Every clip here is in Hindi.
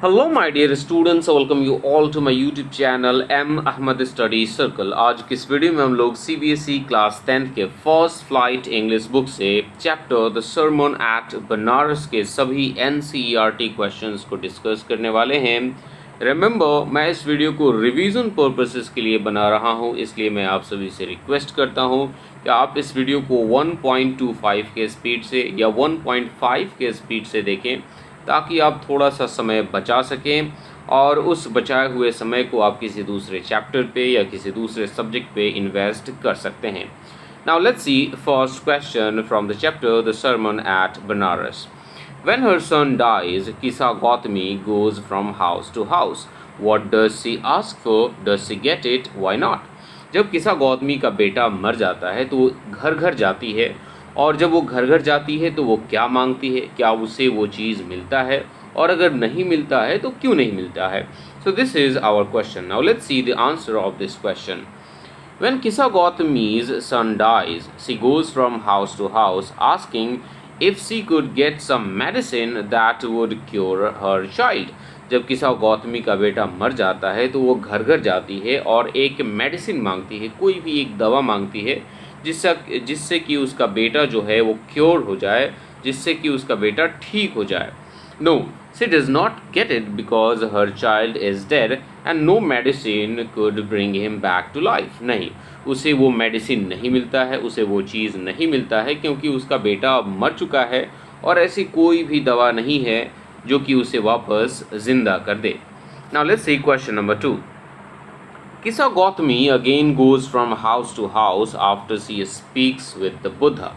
Hello my dear students, welcome you all to my YouTube channel Ahmad Study Circle। आज की इस वीडियो में हम लोग CBSE क्लास 10th के फर्स्ट फ्लाइट इंग्लिश बुक से chapter the sermon at Benares के सभी NCERT क्वेश्चंस को डिस्कस करने वाले हैं। रिमेंबर, मैं इस वीडियो को रिवीजन पर्पसेस के लिए बना रहा हूं, इसलिए मैं आप सभी से रिक्वेस्ट करता हूं कि आप इस वीडियो को 1.25 के स्पीड से या 1.5 के स्पीड से देखें, ताकि आप थोड़ा सा समय बचा सकें और उस बचाए हुए समय को आप किसी दूसरे चैप्टर पे या किसी दूसरे सब्जेक्ट पे इन्वेस्ट कर सकते हैं। Now let's see first question from the chapter the sermon at Benares. When her son dies, Kisa Gotami goes from house to house. What does she ask for? Does she get it? Why not? जब किसा गौतमी का बेटा मर जाता है तो वो घर घर जाती है, और जब वो घर घर जाती है तो वो क्या मांगती है, क्या उसे वो चीज़ मिलता है, और अगर नहीं मिलता है तो क्यों नहीं मिलता है। So this is our question. Now let's see the answer of this question. When Kisa Gautami's son dies, she goes from house to house asking if she could get some medicine that would cure her child. जब किसा गौतमी का बेटा मर जाता है तो वो घर घर जाती है और एक मेडिसिन मांगती है, कोई भी एक दवा मांगती है जिससे कि उसका बेटा जो है वो क्योर हो जाए, जिससे कि उसका बेटा ठीक हो जाए। No, she does not get it because her child is dead and no medicine could bring him back to life. नहीं, उसे वो मेडिसिन नहीं मिलता है, उसे वो चीज़ नहीं मिलता है, क्योंकि उसका बेटा अब मर चुका है और ऐसी कोई भी दवा नहीं है जो कि उसे वापस जिंदा कर दे। Now let's see question number 2। Kisa Gautami again goes from house to house after she speaks with the Buddha.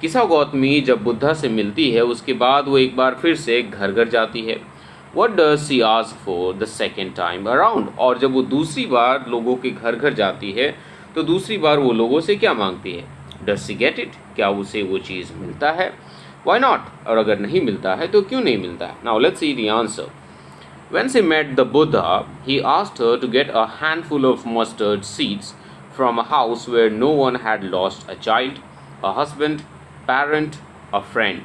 किसा गौतमी जब बुद्धा से मिलती है उसके बाद वो एक बार फिर से घर घर जाती है। What does she ask for the second time around? और जब वो दूसरी बार लोगों के घर घर जाती है तो दूसरी बार वो लोगों से क्या मांगती है? Does she get it? क्या उसे वो चीज़ मिलता है? Why not? और अगर नहीं मिलता है तो क्यों नहीं मिलता है? Now let's see the answer. When she met the Buddha, he asked her to get a handful of mustard seeds from a house where no one had lost a child, a husband, parent, a friend.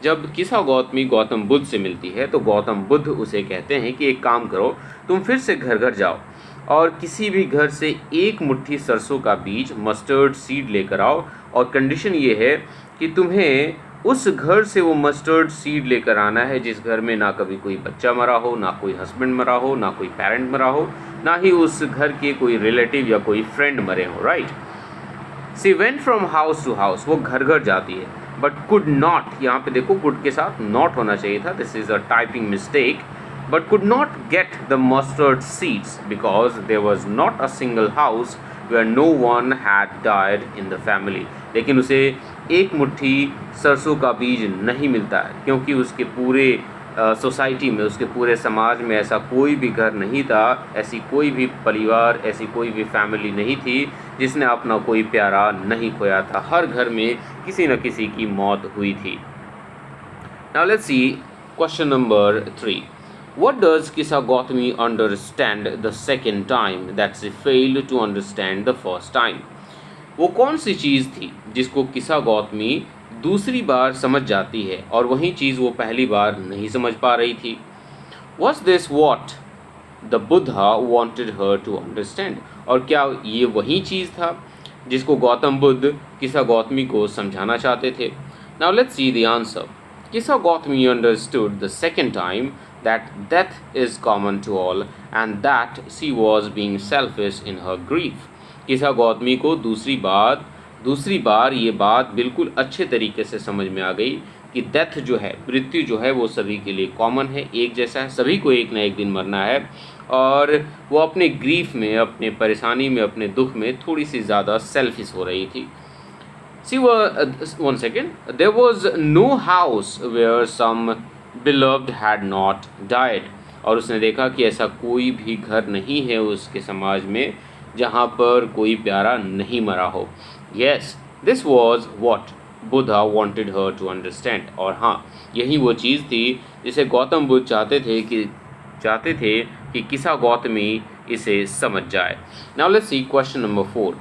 जब किसा गौतमी गौतम बुद्ध से मिलती है तो गौतम बुद्ध उसे कहते हैं कि एक काम करो, तुम फिर से घर घर जाओ और किसी भी घर से एक मुट्ठी सरसों का बीज, मस्टर्ड सीड लेकर आओ, और कंडीशन ये है कि तुम्हें उस घर से वो मस्टर्ड सीड लेकर आना है जिस घर में ना कभी कोई बच्चा मरा हो, ना कोई हस्बैंड मरा हो, ना कोई पेरेंट मरा हो, ना ही उस घर के कोई रिलेटिव या कोई फ्रेंड मरे हो, right. She went from house to house, वो घर घर जाती है, बट कुड नॉट, यहाँ पे देखो कुड के साथ नॉट होना चाहिए था, this is a typing mistake, but could not get the mustard seeds because there was not a single house where no one had died in the family. लेकिन उसे एक मुट्ठी सरसों का बीज नहीं मिलता है, क्योंकि उसके पूरे सोसाइटी में, उसके पूरे समाज में ऐसा कोई भी घर नहीं था, ऐसी कोई भी परिवार, ऐसी कोई भी फैमिली नहीं थी जिसने अपना कोई प्यारा नहीं खोया था। हर घर में किसी न किसी की मौत हुई थी। Now let's see question number 3. What does Kisa Gautami understand the second time that she failed to understand the first time? वो कौन सी चीज़ थी जिसको किसा गौतमी दूसरी बार समझ जाती है और वही चीज़ वो पहली बार नहीं समझ पा रही थी? Was this what the Buddha wanted her to understand? और क्या ये वही चीज़ था जिसको गौतम बुद्ध किसा गौतमी को समझाना चाहते थे? Now let's see the answer. Kisa Gautami understood the second time that death is common to all and that she was being selfish in her grief. किसा गौतमी को दूसरी बार ये बात बिल्कुल अच्छे तरीके से समझ में आ गई कि डेथ जो है, मृत्यु जो है, वो सभी के लिए कॉमन है, एक जैसा है, सभी को एक ना एक दिन मरना है, और वो अपने ग्रीफ में, अपने परेशानी में, अपने दुख में थोड़ी सी ज़्यादा सेल्फिश हो रही थी। One second. There was no house where some beloved had not died. और उसने देखा कि ऐसा कोई भी घर नहीं है उसके समाज में जहाँ पर कोई प्यारा नहीं मरा हो। Yes, this was what Buddha wanted her to understand. और हाँ, यही वो चीज़ थी जिसे गौतम बुद्ध चाहते थे कि किसा गौतमी इसे समझ जाए। Now let's see question number 4.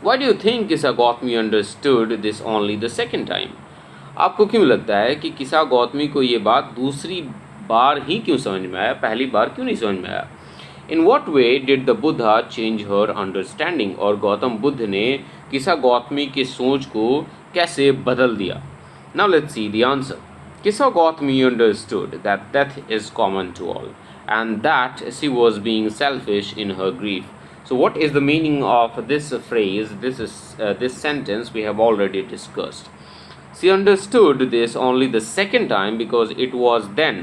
Why do you think Kisa Gautami understood this only the second time? आपको क्यों लगता है कि किसा गौतमी को ये बात दूसरी बार ही क्यों समझ में आया, पहली बार क्यों नहीं समझ में आया। In what way did the Buddha change her understanding, और गौतम बुद्ध ने किसा गौतमी के सोच को कैसे बदल दिया। Now let's see the answer. Kisa Gotami understood that death is common to all, and that she was being selfish in her grief. So, what is the meaning of this phrase? This sentence we have already discussed. She understood this only the second time, because it was then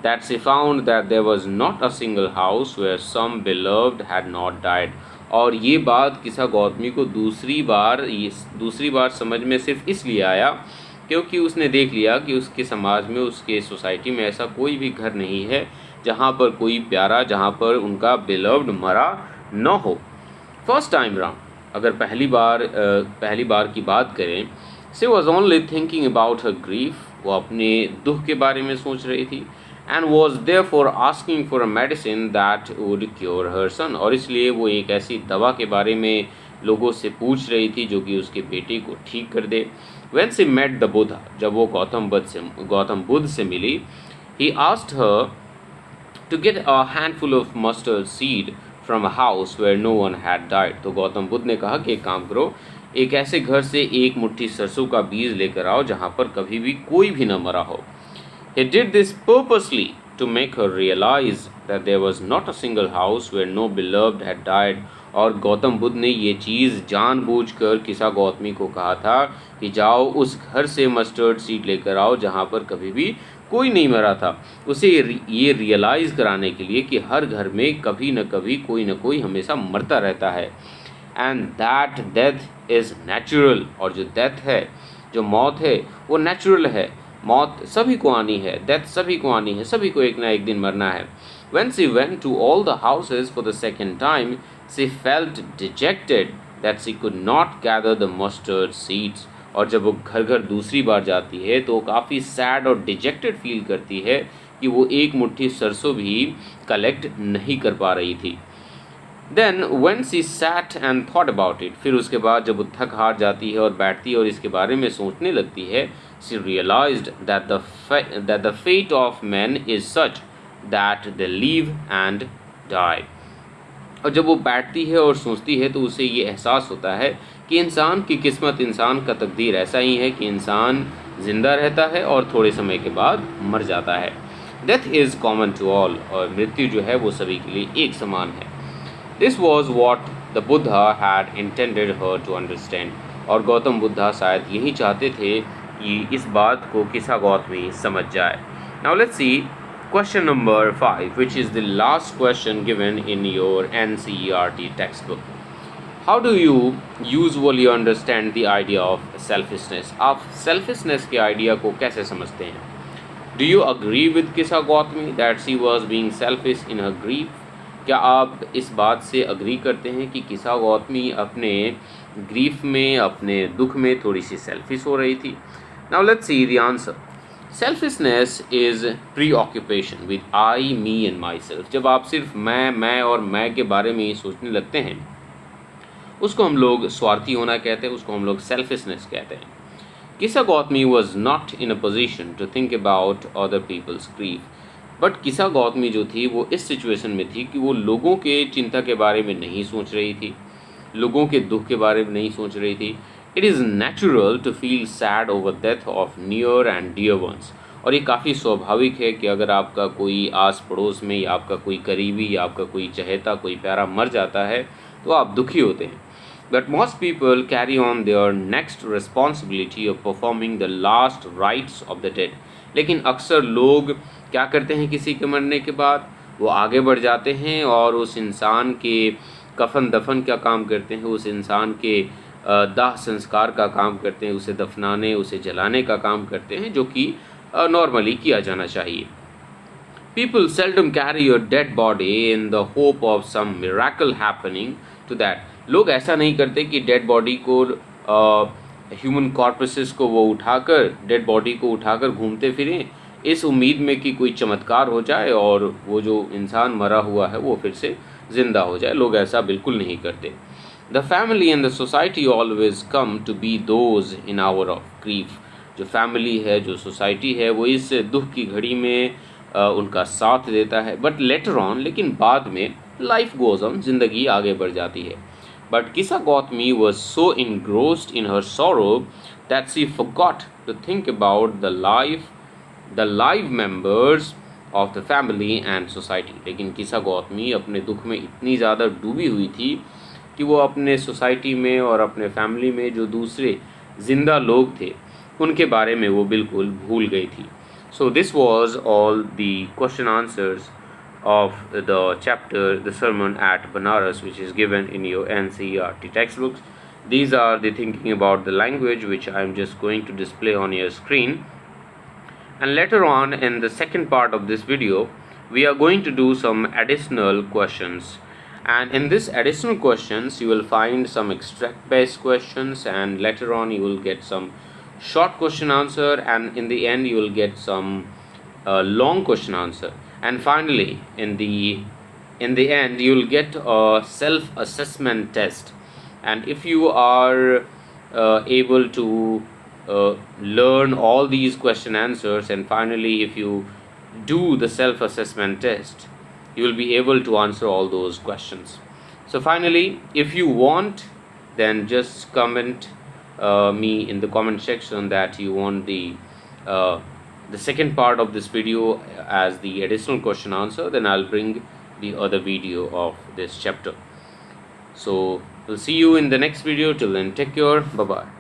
that she found that there was not a single house where some beloved had not died. और ये बात किसा गौतमी को दूसरी बार समझ में सिर्फ इसलिए आया क्योंकि उसने देख लिया कि उसके समाज में, उसके सोसाइटी में ऐसा कोई भी घर नहीं है जहाँ पर कोई प्यारा, जहाँ पर उनका बिलव्ड मरा न हो। फर्स्ट टाइम राउंड, अगर पहली बार की बात करें, she was only thinking about her grief, वो अपने दुख के बारे में सोच रही थी, and was therefore asking for a medicine that would cure her son, और इसलिए वो एक ऐसी दवा के बारे में लोगों से पूछ रही थी जो कि उसके बेटे को ठीक कर दे। When she met the Buddha, जब वो गौतम बुद्ध से मिली, he asked her to get a handful of mustard seed from a house where no one had died. तो गौतम बुद्ध ने कहा कि एक काम करो, एक ऐसे घर से एक मुट्ठी सरसों का बीज लेकर आओ जहाँ पर कभी भी कोई भी न मरा हो। He did this purposely to make her realize that there was not a single house where no beloved had died. और गौतम बुद्ध ने ये चीज़ जानबूझकर किसा गौतमी को कहा था कि जाओ उस घर से मस्टर्ड सीड लेकर आओ जहाँ पर कभी भी कोई नहीं मरा था, उसे ये रियलाइज़ कराने के लिए कि हर घर में कभी न कभी कोई न कोई हमेशा मरता रहता है। And that death is natural, और जो डेथ है, जो मौत है, वो नेचुरल है। मौत सभी को आनी है, डेथ सभी को आनी है, सभी को एक ना एक दिन मरना है। When she went to all the houses for the second time, she felt dejected that she could not gather the mustard seeds. और जब वो घर घर दूसरी बार जाती है तो काफ़ी सैड और डिजेक्टेड फील करती है कि वो एक मुट्ठी सरसों भी कलेक्ट नहीं कर पा रही थी। Then when she sat and thought about it, फिर उसके बाद जब वो थक हार जाती है और बैठती है और इसके बारे में सोचने लगती है, she realized that the fate of men is such that they live and die. और जब वो बैठती है और सोचती है तो उसे ये एहसास होता है कि इंसान की किस्मत, इंसान का तकदीर ऐसा ही है कि इंसान ज़िंदा रहता है और थोड़े समय के बाद मर जाता है। Death is common to all, और मृत्यु जो है वो सभी के लिए एक समान है। This was what the Buddha had intended her to understand, और गौतम बुद्धा शायद यही चाहते थे कि इस बात को किसा गौतमी समझ जाए। Now let's C question number 5, which is the last question given in your NCERT textbook. How do you usually understand the idea of selfishness? आप selfishness के idea को कैसे समझते हैं? Do you agree with Kisa Gotami that she was being selfish in her grief? क्या आप इस बात से agree करते हैं कि किसा गौतमी अपने grief में, अपने दुख में थोड़ी सी selfish हो रही थी? Now let's see the answer. Selfishness is preoccupation with I, me and myself. जब आप सिर्फ मैं और मैं के बारे में ही सोचने लगते हैं, उसको हम लोग स्वार्थी होना कहते हैं, उसको हम लोग selfishness कहते हैं। Kisa Gotami was not in a position to think about other people's grief. But किसा गौतमी जो थी वो इस सिचुएशन में थी कि वो लोगों के चिंता के बारे में नहीं सोच रही थी, लोगों के दुख के बारे में नहीं सोच रही थी। It is natural to feel sad over death of near and dear ones, और ये काफ़ी स्वाभाविक है कि अगर आपका कोई आस पड़ोस में या आपका कोई करीबी या आपका कोई चहेता, कोई प्यारा मर जाता है तो आप दुखी होते हैं। But most people carry on their next responsibility of performing the last rites of the dead. लेकिन अक्सर लोग क्या करते हैं, किसी के मरने के बाद वो आगे बढ़ जाते हैं और उस इंसान के कफन दफन का काम करते हैं, उस इंसान के दाह संस्कार का काम करते हैं, उसे दफनाने, उसे जलाने का काम करते हैं, जो कि नॉर्मली किया जाना चाहिए। People seldom carry your dead body in the hope of some miracle happening to that. लोग ऐसा नहीं करते कि डेड बॉडी को, ह्यूमन कॉर्पसेस को वो उठाकर, डेड बॉडी को उठाकर घूमते फिरें इस उम्मीद में कि कोई चमत्कार हो जाए और वो जो इंसान मरा हुआ है वो फिर से ज़िंदा हो जाए। लोग ऐसा बिल्कुल नहीं करते। The family and the society always come to be those in hour of grief. जो फैमिली है, जो सोसाइटी है, वो इस दुख की घड़ी में उनका साथ देता है. बट लेटर ऑन, लेकिन बाद में, लाइफ गोज ऑन, जिंदगी आगे बढ़ जाती है. बट किसा Gautami was so इनग्रोस्ड in her sorrow that she forgot to think about the live members of the family and society. लेकिन किसा गौतमी अपने दुख में इतनी ज़्यादा डूबी हुई थी कि वो अपने सोसाइटी में और अपने फैमिली में जो दूसरे जिंदा लोग थे उनके बारे में वो बिल्कुल भूल गई थी. So this was all the question answers of the chapter The Sermon at Benares, which is given in your NCERT textbooks. These are the thinking about the language which I am just going to display on your screen. And later on in the second part of this video, we are going to do some additional questions. And in this additional questions, you will find some extract based questions, and later on you will get some short question answer, and in the end you will get some long question answer, and finally in the end you will get a self assessment test. And if you are able to learn all these question answers, and finally if you do the self assessment test, you will be able to answer all those questions. So finally, if you want, then just comment me in the comment section that you want the second part of this video as the additional question answer. Then I'll bring the other video of this chapter. So we'll see you in the next video. Till then, take care. Bye bye.